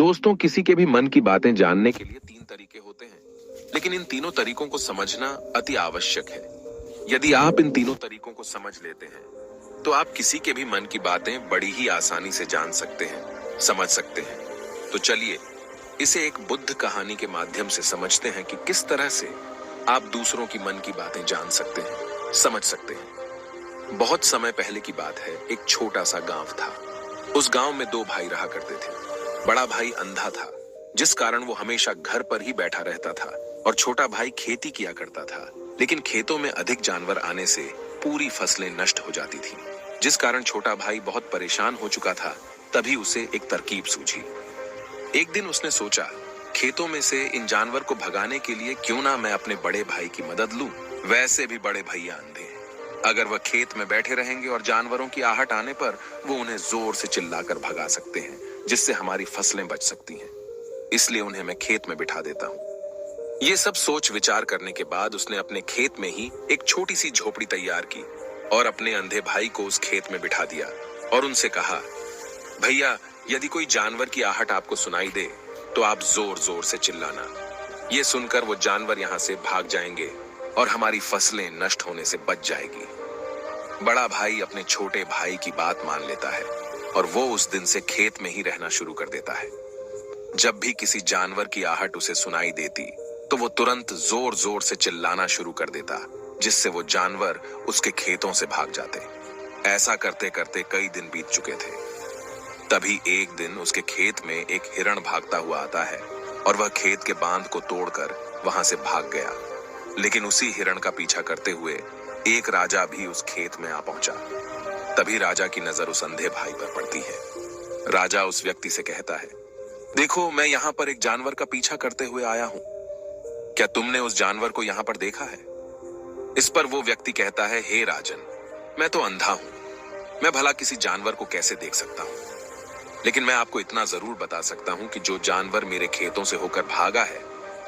दोस्तों, किसी के भी मन की बातें जानने के लिए तीन तरीके होते हैं, लेकिन इन तीनों तरीकों को समझना अति आवश्यक है। यदि आप इन तीनों तरीकों को समझ लेते हैं, तो आप किसी के भी मन की बातें बड़ी ही आसानी से जान सकते हैं, समझ सकते हैं। तो चलिए इसे एक बुद्ध कहानी के माध्यम से समझते हैं कि किस तरह से आप दूसरों की मन की बातें जान सकते हैं, समझ सकते हैं। बहुत समय पहले की बात है, एक छोटा सा गांव था। उस गांव में दो भाई रहा करते थे। बड़ा भाई अंधा था, जिस कारण वो हमेशा घर पर ही बैठा रहता था, और छोटा भाई खेती किया करता था। लेकिन खेतों में अधिक जानवर आने से पूरी फसलें नष्ट हो जाती थी, जिस कारण छोटा भाई बहुत परेशान हो चुका था। तभी उसे एक तरकीब सूझी। एक दिन उसने सोचा, खेतों में से इन जानवर को भगाने के लिए क्यों ना मैं अपने बड़े भाई की मदद लूं। वैसे भी बड़े भैया अंधे हैं, अगर वह खेत में बैठे रहेंगे और जानवरों की आहट आने पर वो उन्हें जोर से चिल्लाकर भगा सकते हैं, जिससे हमारी फसलें बच सकती हैं। इसलिए उन्हें मैं खेत में बिठा देता हूँ। ये सब सोच विचार करने के बाद उसने अपने खेत में ही एक छोटी सी झोपड़ी तैयार की और अपने अंधे भाई को उस खेत में बिठा दिया और उनसे कहा, भैया, यदि कोई जानवर की आहट आपको सुनाई दे तो आप जोर जोर से चिल्लाना। ये सुनकर वो जानवर यहाँ से भाग जाएंगे और हमारी फसलें नष्ट होने से बच जाएगी। बड़ा भाई अपने छोटे भाई की बात मान लेता है और वो उस दिन से खेत में ही रहना शुरू कर देता है। जब भी किसी जानवर की आहट उसे सुनाई देती तो वो तुरंत जोर जोर से चिल्लाना शुरू कर देता, जिससे वो जानवर उसके खेतों से भाग जाते। ऐसा करते करते कई दिन बीत चुके थे। तभी एक दिन उसके खेत में एक हिरण भागता हुआ आता है और वह खेत के बांध को तोड़कर वहां से भाग गया। लेकिन उसी हिरण का पीछा करते हुए एक राजा भी उस खेत में आ पहुंचा। तभी राजा की नजर उस अंधे भाई पर पड़ती है। राजा उस व्यक्ति से कहता है, देखो, मैं यहाँ पर एक जानवर का पीछा करते हुए आया हूँ। क्या तुमने उस जानवर को यहाँ पर देखा है? इस पर वो व्यक्ति कहता है, हे राजन, मैं तो अंधा हूँ, मैं भला किसी जानवर को कैसे देख सकता हूँ। लेकिन मैं आपको इतना जरूर बता सकता हूँ कि जो जानवर मेरे खेतों से होकर भागा है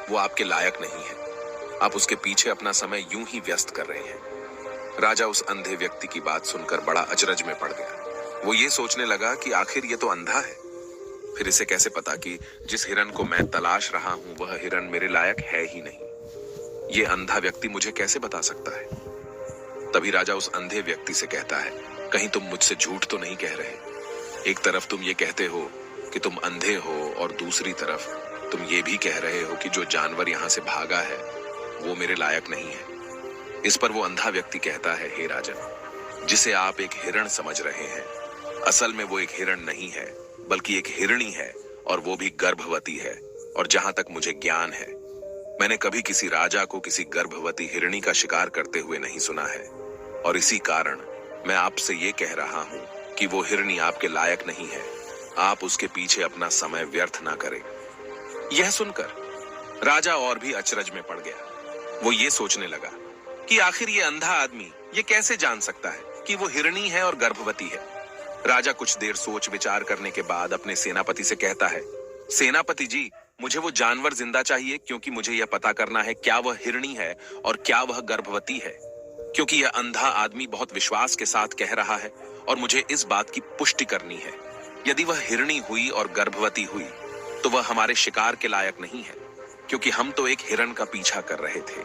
वो आपके लायक नहीं है। आप उसके पीछे अपना समय यूं ही व्यस्त कर रहे हैं। राजा उस अंधे व्यक्ति की बात सुनकर बड़ा अचरज में पड़ गया। वो ये सोचने लगा कि आखिर ये तो अंधा है, फिर इसे कैसे पता कि जिस हिरन को मैं तलाश रहा हूं वह हिरन मेरे लायक है ही नहीं। ये अंधा व्यक्ति मुझे कैसे बता सकता है? तभी राजा उस अंधे व्यक्ति से कहता है, कहीं तुम मुझसे झूठ तो नहीं कह रहे? एक तरफ तुम ये कहते हो कि तुम अंधे हो और दूसरी तरफ तुम ये भी कह रहे हो कि जो जानवर यहाँ से भागा है वो मेरे लायक नहीं है। इस पर वो अंधा व्यक्ति कहता है, हे राजन, जिसे आप एक हिरण समझ रहे हैं, असल में वो एक हिरण नहीं है, बल्कि एक हिरणी है, और वो भी गर्भवती है। और जहां तक मुझे ज्ञान है, मैंने कभी किसी राजा को किसी गर्भवती हिरणी का शिकार करते हुए नहीं सुना है। और इसी कारण मैं आपसे ये कह रहा हूं कि वो हिरणी आपके लायक नहीं है। आप उसके पीछे अपना समय व्यर्थ ना करें। यह सुनकर राजा और भी अचरज में पड़ गया। वो ये सोचने लगा कि आखिर ये अंधा आदमी ये कैसे जान सकता है कि वो हिरणी है और गर्भवती है। राजा कुछ देर सोच विचार करने के बाद अपने सेनापति से कहता है, सेनापति जी, मुझे वो जानवर जिंदा चाहिए, क्योंकि मुझे यह पता करना है क्या वह हिरणी है और क्या वह गर्भवती है। क्योंकि यह अंधा आदमी बहुत विश्वास के साथ कह रहा है और मुझे इस बात की पुष्टि करनी है। यदि वह हिरणी हुई और गर्भवती हुई तो वह हमारे शिकार के लायक नहीं है, क्योंकि हम तो एक हिरण का पीछा कर रहे थे।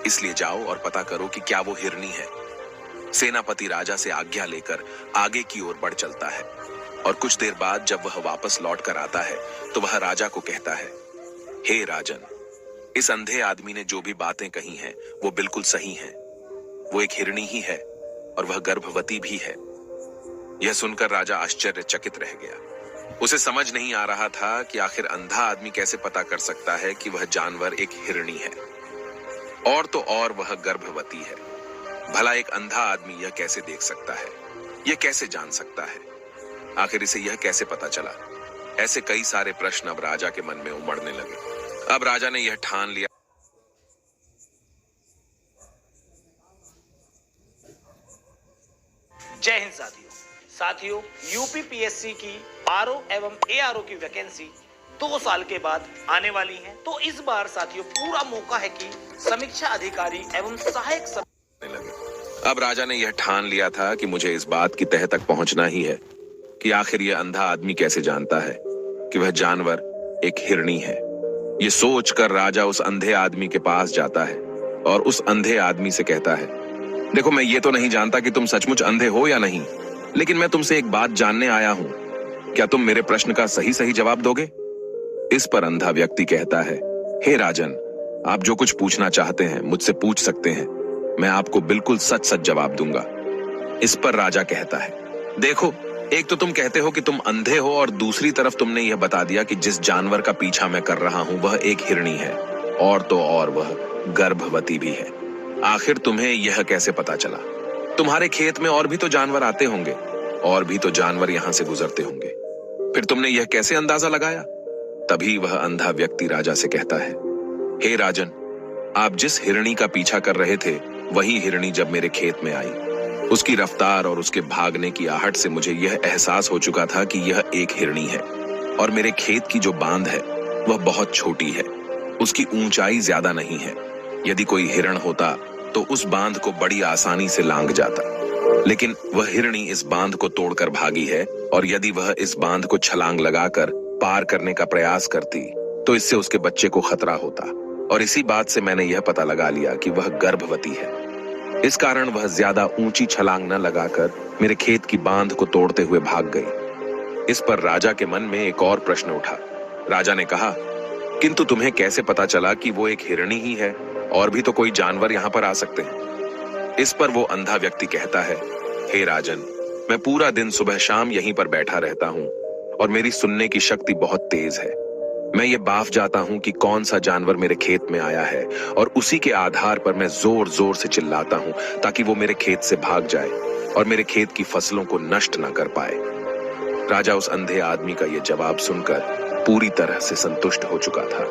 इसलिए जाओ और पता करो कि क्या वो हिरणी है। सेनापति राजा से आज्ञा लेकर आगे की ओर बढ़ चलता है और कुछ देर बाद जब वह वापस लौट कर आता है तो वह राजा को कहता है, हे राजन, इस अंधे आदमी ने जो भी बातें कही हैं वो बिल्कुल सही हैं। वो एक हिरणी ही है और वह गर्भवती भी है। यह सुनकर राजा आश्चर्यचकित रह गया। उसे समझ नहीं आ रहा था कि आखिर अंधा आदमी कैसे पता कर सकता है कि वह जानवर एक हिरणी है, और तो और वह गर्भवती है। भला एक अंधा आदमी यह कैसे देख सकता है, यह कैसे जान सकता है? आखिर इसे यह कैसे पता चला? ऐसे कई सारे प्रश्न अब राजा के मन में उमड़ने लगे। अब राजा ने यह ठान लिया। जय हिंद साथियों, यूपीपीएससी की आरओ एवं एआरओ की वैकेंसी 2 साल के बाद आने वाली है। तो इस बार साथियों पूरा मौका है कि समीक्षा अधिकारी एवं सहायक अब राजा ने यह ठान लिया था कि मुझे इस बात की तह तक पहुंचना ही है कि आखिर यह अंधा आदमी कैसे जानता है कि वह जानवर एक हिरणी है। ये सोचकर राजा उस अंधे आदमी के पास जाता है और उस अंधे आदमी से कहता है, देखो, मैं ये तो नहीं जानता कि तुम सचमुच अंधे हो या नहीं, लेकिन मैं तुमसे एक बात जानने आया हूं। क्या तुम मेरे प्रश्न का सही सही जवाब दोगे? इस पर अंधा व्यक्ति कहता है, हे राजन, आप जो कुछ पूछना चाहते हैं मुझसे पूछ सकते हैं, मैं आपको बिल्कुल सच सच जवाब दूंगा। इस पर राजा कहता है, देखो, एक तो तुम कहते हो कि तुम अंधे हो और दूसरी तरफ तुमने यह बता दिया कि जिस जानवर का पीछा मैं कर रहा हूं वह एक हिरणी है, और तो और वह गर्भवती भी है। आखिर तुम्हें यह कैसे पता चला? तुम्हारे खेत में और भी तो जानवर आते होंगे, और भी तो जानवर यहां से गुजरते होंगे, फिर तुमने यह कैसे अंदाजा लगाया? तभी वह अंधा व्यक्ति राजा से कहता है, हे राजन, आप जिस हिरणी का पीछा कर रहे थे वही हिरणी जब मेरे खेत में आई, उसकी रफ्तार और उसके भागने की आहट से मुझे यह एहसास हो चुका था कि यह एक हिरणी है, और मेरे खेत की जो बांध है वह बहुत छोटी है, उसकी ऊंचाई ज्यादा नहीं है। यदि कोई हिरण होता तो उस बांध को बड़ी आसानी से लांघ जाता, लेकिन वह हिरणी इस बांध को तोड़कर भागी है, और यदि वह इस बांध को छलांग लगाकर पार करने का प्रयास करती तो इससे उसके बच्चे को खतरा होता, और इसी बात से मैंने यह पता लगा लिया कि वह गर्भवती है। इस कारण वह ज्यादा ऊंची छलांग न लगाकर मेरे खेत की बांध को तोड़ते हुए भाग गई। इस पर राजा के मन में एक और प्रश्न उठा। राजा ने कहा, किंतु तुम्हें कैसे पता चला कि वो एक हिरणी ही है? और भी तो कोई जानवर यहाँ पर आ सकते हैं। इस पर वो अंधा व्यक्ति कहता है, हे राजन, मैं पूरा दिन सुबह शाम यहीं पर बैठा रहता हूँ और मेरी सुनने की शक्ति बहुत तेज है। मैं ये बाफ जाता हूँ कि कौन सा जानवर मेरे खेत में आया है, और उसी के आधार पर मैं जोर जोर से चिल्लाता हूँ ताकि वो मेरे खेत से भाग जाए और मेरे खेत की फसलों को नष्ट न कर पाए। राजा उस अंधे आदमी का ये जवाब सुनकर पूरी तरह से संतुष्ट हो चुका था।